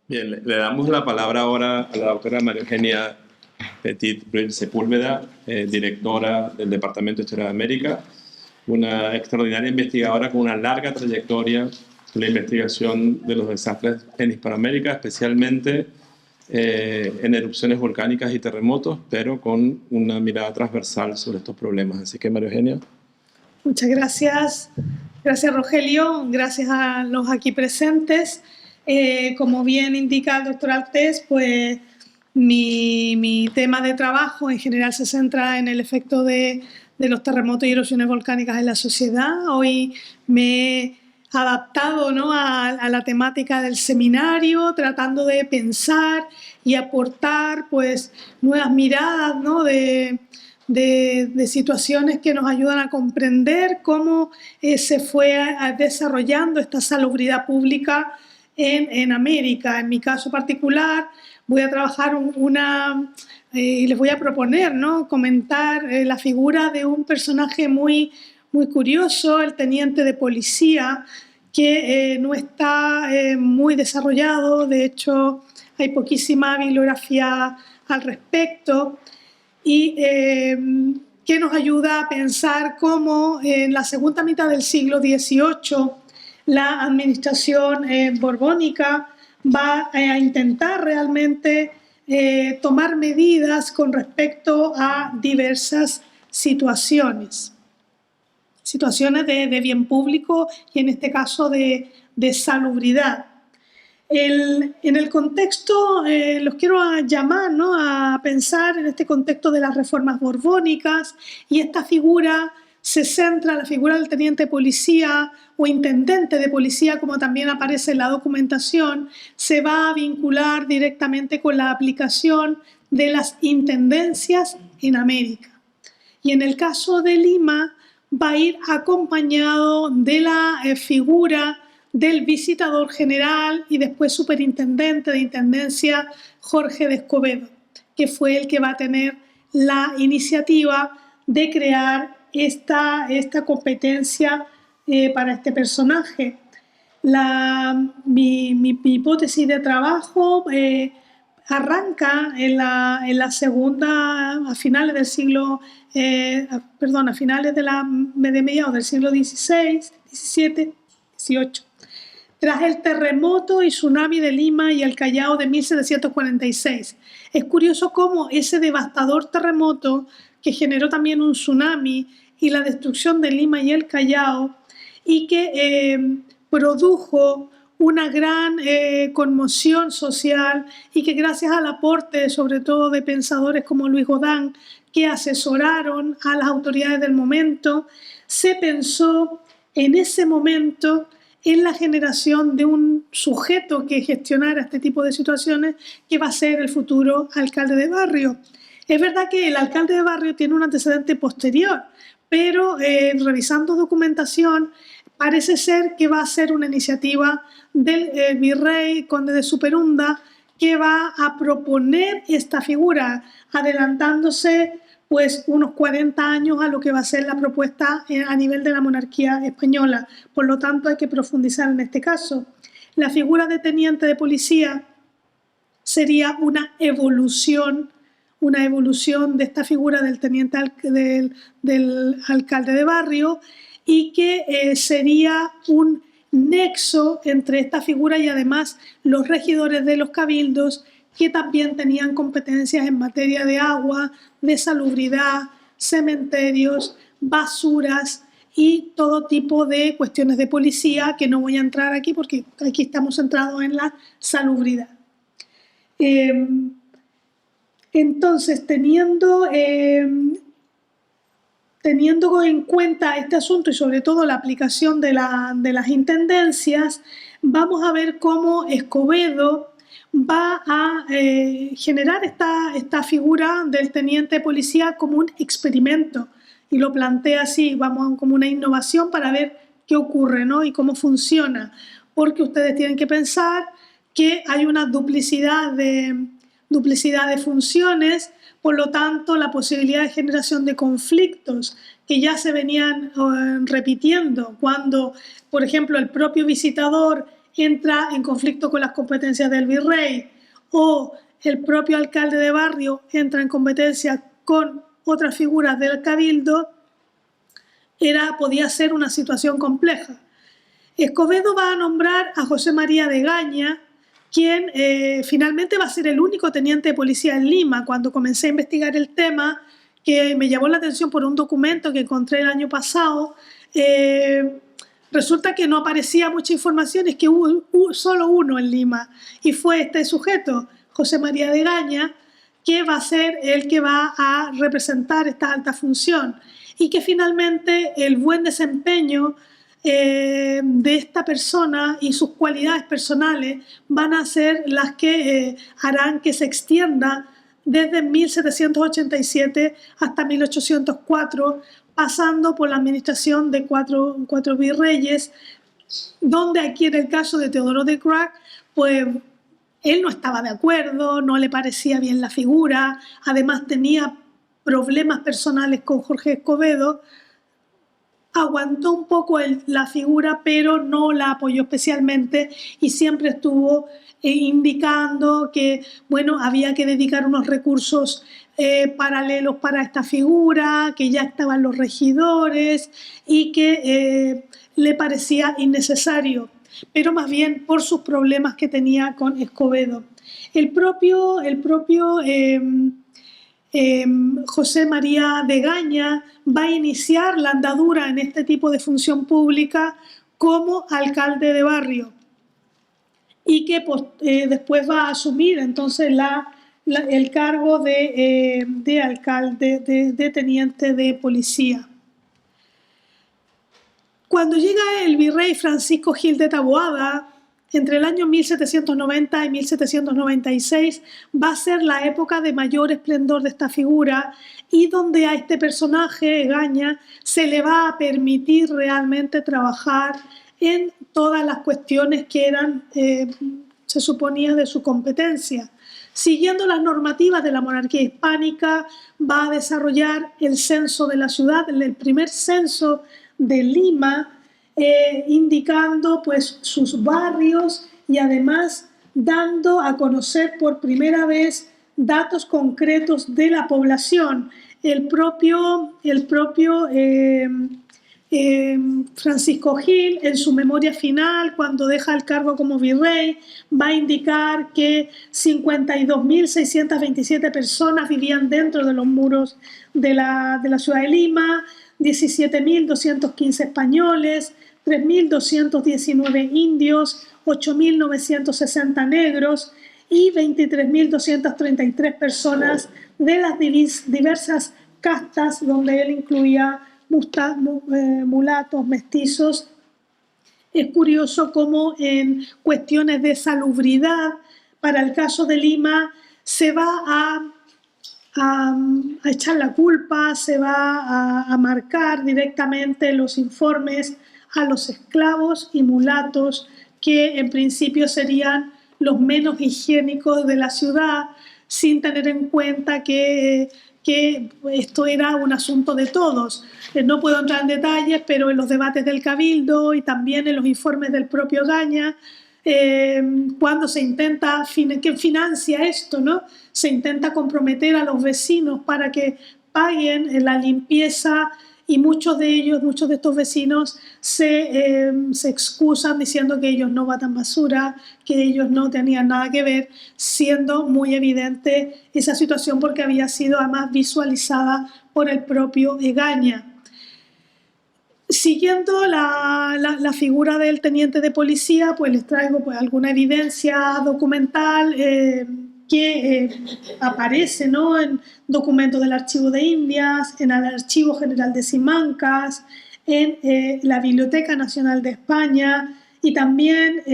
Bien, le damos la palabra ahora a la doctora María Eugenia Petit Bril Sepúlveda, directora del Departamento de Historia de América, una extraordinaria investigadora con una larga trayectoria en la investigación de los desastres en Hispanoamérica, especialmente en erupciones volcánicas y terremotos, pero con una mirada transversal sobre estos problemas. Así que, María Eugenia. Muchas gracias. Gracias, Rogelio. Gracias a los aquí presentes. Como bien indica el doctor Artés, pues mi tema de trabajo en general se centra en el efecto de los terremotos y erupciones volcánicas en la sociedad. Hoy me he adaptado, ¿no?, a la temática del seminario, tratando de pensar y aportar pues nuevas miradas, ¿no?, de situaciones que nos ayudan a comprender cómo se fue desarrollando esta salubridad pública en América. En mi caso particular voy a trabajar y les voy a proponer, ¿no?, comentar la figura de un personaje muy curioso, el teniente de policía, que no está muy desarrollado. De hecho, hay poquísima bibliografía al respecto, y que nos ayuda a pensar cómo en la segunda mitad del siglo XVIII la administración borbónica va a intentar realmente tomar medidas con respecto a diversas situaciones de bien público y en este caso de salubridad. En el contexto, los quiero llamar, ¿no?, a pensar en este contexto de las reformas borbónicas, y esta figura se centra, la figura del teniente de policía o intendente de policía, como también aparece en la documentación, se va a vincular directamente con la aplicación de las intendencias en América. Y en el caso de Lima va a ir acompañado de la figura del visitador general y después superintendente de intendencia Jorge de Escobedo, que fue el que va a tener la iniciativa de crear esta competencia para este personaje. Mi hipótesis de trabajo arranca en la segunda, a finales del siglo, a finales de mediados del siglo XVI, XVII, XVIII, tras el terremoto y tsunami de Lima y el Callao de 1746. Es curioso cómo ese devastador terremoto, que generó también un tsunami y la destrucción de Lima y el Callao, y que produjo una gran conmoción social, y que gracias al aporte sobre todo de pensadores como Luis Godán, que asesoraron a las autoridades del momento, se pensó en ese momento en la generación de un sujeto que gestionara este tipo de situaciones, que va a ser el futuro alcalde de barrio. Es verdad que el alcalde de barrio tiene un antecedente posterior, pero revisando documentación parece ser que va a ser una iniciativa del virrey conde de Superunda, que va a proponer esta figura, adelantándose pues unos 40 años a lo que va a ser la propuesta a nivel de la monarquía española. Por lo tanto, hay que profundizar en este caso. La figura de teniente de policía sería una evolución de esta figura del teniente del alcalde de barrio, y que sería un nexo entre esta figura y además los regidores de los cabildos, que también tenían competencias en materia de agua, de salubridad, cementerios, basuras y todo tipo de cuestiones de policía, que no voy a entrar aquí porque aquí estamos centrados en la salubridad. Entonces, teniendo en cuenta este asunto y sobre todo la aplicación de las intendencias, vamos a ver cómo Escobedo va a generar esta figura del teniente de policía como un experimento, y lo plantea así, como una innovación para ver qué ocurre, ¿no?, y cómo funciona, porque ustedes tienen que pensar que hay una duplicidad de funciones. Por lo tanto, la posibilidad de generación de conflictos que ya se venían repitiendo cuando, por ejemplo, el propio visitador entra en conflicto con las competencias del virrey o el propio alcalde de barrio entra en competencia con otras figuras del cabildo, podía ser una situación compleja. Escobedo va a nombrar a José María de Gaña, quien finalmente va a ser el único teniente de policía en Lima. Cuando comencé a investigar el tema, que me llamó la atención por un documento que encontré el año pasado, resulta que no aparecía mucha información, es que hubo solo uno en Lima, y fue este sujeto, José María de Gaña, que va a ser el que va a representar esta alta función, y que finalmente el buen desempeño de esta persona y sus cualidades personales van a ser las que harán que se extienda desde 1787 hasta 1804, pasando por la administración de cuatro virreyes, donde aquí en el caso de Teodoro de Grac, pues él no estaba de acuerdo, no le parecía bien la figura, además tenía problemas personales con Jorge Escobedo, aguantó un poco la figura, pero no la apoyó especialmente y siempre estuvo indicando que, bueno, había que dedicar unos recursos paralelos para esta figura, que ya estaban los regidores y que le parecía innecesario, pero más bien por sus problemas que tenía con Escobedo. El propio José María de Gaña va a iniciar la andadura en este tipo de función pública como alcalde de barrio y que después va a asumir entonces el cargo de alcalde, de teniente de policía. Cuando llega el virrey Francisco Gil de Taboada, entre el año 1790 y 1796 va a ser la época de mayor esplendor de esta figura y donde a este personaje, Gaña, se le va a permitir realmente trabajar en todas las cuestiones que eran, se suponía, de su competencia. Siguiendo las normativas de la monarquía hispánica, va a desarrollar el censo de la ciudad, el primer censo de Lima, indicando pues sus barrios y además dando a conocer por primera vez datos concretos de la población. El propio Francisco Gil, en su memoria final, cuando deja el cargo como virrey, va a indicar que 52.627 personas vivían dentro de los muros de la ciudad de Lima, 17.215 españoles, 3.219 indios, 8.960 negros y 23.233 personas de las diversas castas, donde él incluía mulatos, mestizos. Es curioso cómo en cuestiones de salubridad, para el caso de Lima, se va a echar la culpa, se va a marcar directamente los informes a los esclavos y mulatos, que en principio serían los menos higiénicos de la ciudad, sin tener en cuenta que esto era un asunto de todos. No puedo entrar en detalles, pero en los debates del Cabildo y también en los informes del propio Gaña, cuando se intenta, ¿quién financia esto, no? Se intenta comprometer a los vecinos para que paguen la limpieza y muchos de estos vecinos se excusan diciendo que ellos no botan basura, que ellos no tenían nada que ver, siendo muy evidente esa situación porque había sido además visualizada por el propio Egaña. Siguiendo la figura del teniente de policía, pues les traigo pues alguna evidencia documental que aparece, ¿no?, en documentos del Archivo de Indias, en el Archivo General de Simancas, en la Biblioteca Nacional de España y también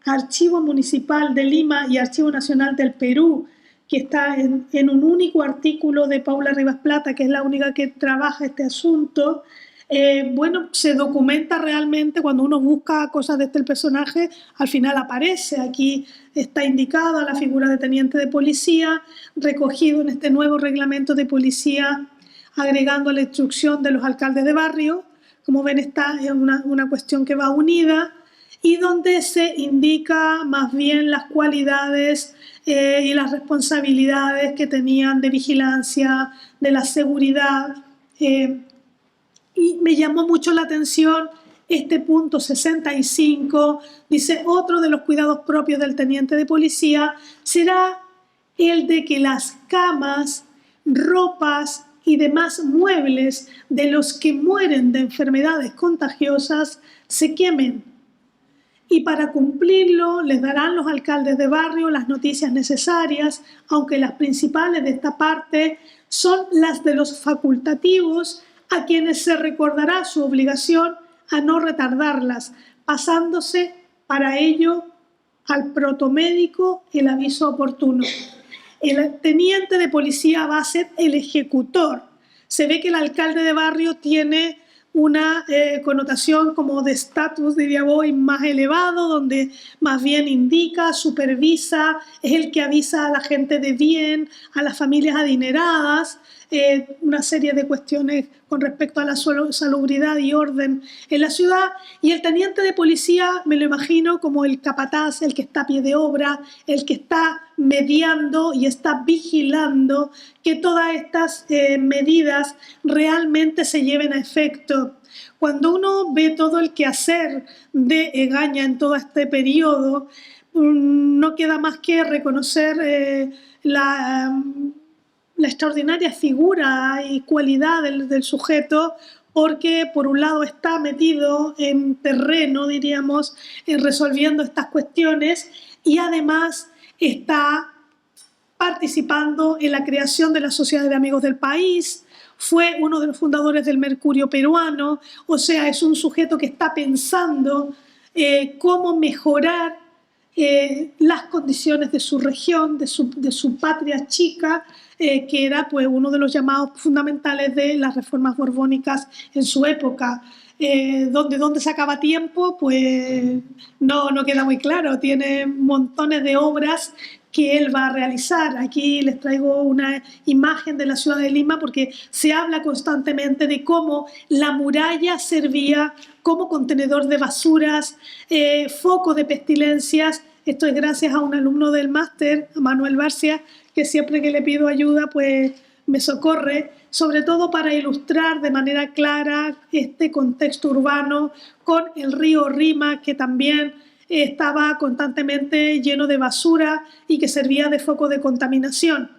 Archivo Municipal de Lima y Archivo Nacional del Perú, que está en un único artículo de Paula Rivas Plata, que es la única que trabaja este asunto. Bueno, se documenta realmente cuando uno busca cosas de este personaje, al final aparece. Aquí está indicada la figura de teniente de policía, recogido en este nuevo reglamento de policía, agregando la instrucción de los alcaldes de barrio. Como ven, esta es una cuestión que va unida y donde se indica más bien las cualidades y las responsabilidades que tenían de vigilancia, de la seguridad. Y me llamó mucho la atención este punto 65, dice, otro de los cuidados propios del teniente de policía será el de que las camas, ropas y demás muebles de los que mueren de enfermedades contagiosas se quemen. Y para cumplirlo les darán los alcaldes de barrio las noticias necesarias, aunque las principales de esta parte son las de los facultativos, a quienes se recordará su obligación a no retardarlas, pasándose para ello al protomédico el aviso oportuno. El teniente de policía va a ser el ejecutor. Se ve que el alcalde de barrio tiene una connotación como de estatus, diría voy, más elevado, donde más bien indica, supervisa, es el que avisa a la gente de bien, a las familias adineradas, una serie de cuestiones con respecto a la salubridad y orden en la ciudad. Y el teniente de policía me lo imagino como el capataz, el que está a pie de obra, el que está mediando y está vigilando que todas estas medidas realmente se lleven a efecto. Cuando uno ve todo el quehacer de Egaña en todo este periodo, no queda más que reconocer la extraordinaria figura y cualidad del sujeto, porque por un lado está metido en terreno, diríamos, resolviendo estas cuestiones, y además está participando en la creación de la Sociedad de Amigos del País, fue uno de los fundadores del Mercurio peruano, o sea, es un sujeto que está pensando cómo mejorar las condiciones de su región, de su patria chica, que era pues, uno de los llamados fundamentales de las reformas borbónicas en su época. ¿Dónde sacaba tiempo? Pues no queda muy claro. Tiene montones de obras que él va a realizar. Aquí les traigo una imagen de la ciudad de Lima porque se habla constantemente de cómo la muralla servía como contenedor de basuras, foco de pestilencias. Esto es gracias a un alumno del máster, Manuel Barcia, que siempre que le pido ayuda pues me socorre, sobre todo para ilustrar de manera clara este contexto urbano con el río Rima, que también estaba constantemente lleno de basura y que servía de foco de contaminación.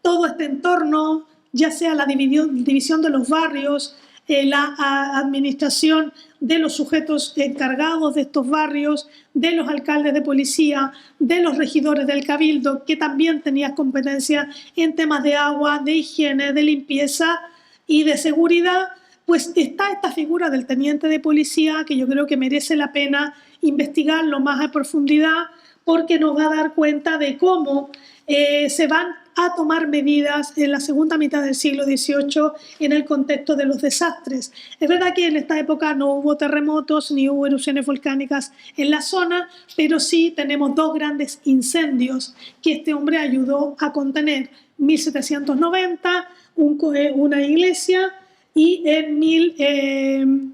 Todo este entorno, ya sea la división de los barrios, la administración de los sujetos encargados de estos barrios, de los alcaldes de policía, de los regidores del cabildo, que también tenían competencia en temas de agua, de higiene, de limpieza y de seguridad, pues está esta figura del teniente de policía que yo creo que merece la pena investigarlo más a profundidad, porque nos va a dar cuenta de cómo se van a tomar medidas en la segunda mitad del siglo XVIII en el contexto de los desastres. Es verdad que en esta época no hubo terremotos ni hubo erupciones volcánicas en la zona, pero sí tenemos dos grandes incendios que este hombre ayudó a contener. 1790, una iglesia, y en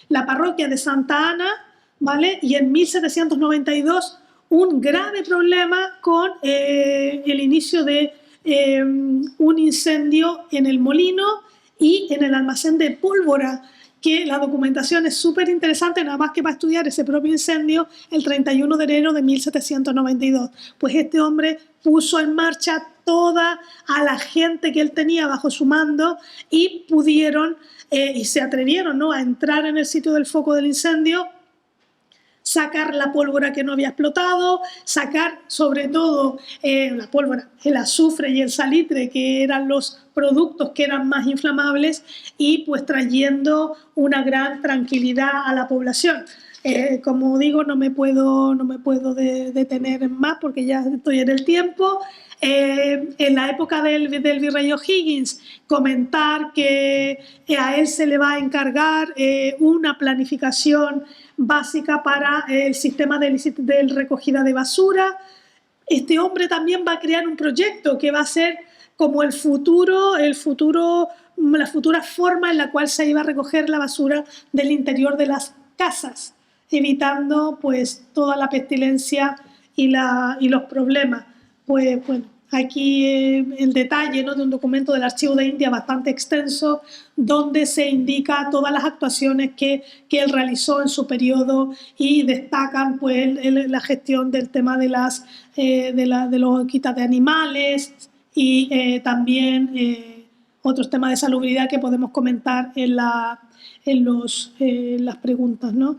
la parroquia de Santa Ana, ¿vale? Y en 1792 un grave problema con el inicio de un incendio en el molino y en el almacén de pólvora, que la documentación es súper interesante, nada más que para estudiar ese propio incendio el 31 de enero de 1792. Pues este hombre puso en marcha toda a la gente que él tenía bajo su mando y pudieron y se atrevieron, ¿no?, a entrar en el sitio del foco del incendio, sacar la pólvora que no había explotado, sacar sobre todo la pólvora, el azufre y el salitre, que eran los productos que eran más inflamables, y pues trayendo una gran tranquilidad a la población. Como digo, no me puedo detener más porque ya estoy en el tiempo. En la época del virrey O'Higgins, comentar que a él se le va a encargar una planificación básica para el sistema de recogida de basura. Este hombre también va a crear un proyecto que va a ser como la futura forma en la cual se iba a recoger la basura del interior de las casas. evitando pues toda la pestilencia y los problemas. Pues bueno, aquí el detalle, ¿no?, de un documento del Archivo de India bastante extenso, donde se indica todas las actuaciones que él realizó en su periodo y destacan pues la gestión del tema de los quitas de animales y también otros temas de salubridad que podemos comentar en las preguntas, ¿no?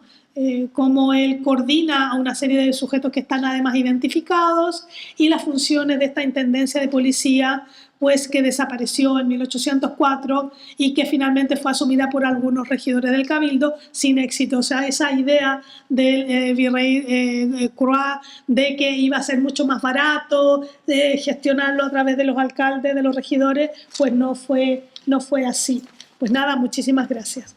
Cómo él coordina a una serie de sujetos que están además identificados y las funciones de esta intendencia de policía, pues que desapareció en 1804 y que finalmente fue asumida por algunos regidores del Cabildo sin éxito. O sea, esa idea del virrey Croix de que iba a ser mucho más barato gestionarlo a través de los alcaldes, de los regidores, pues no fue así. Pues nada, muchísimas gracias.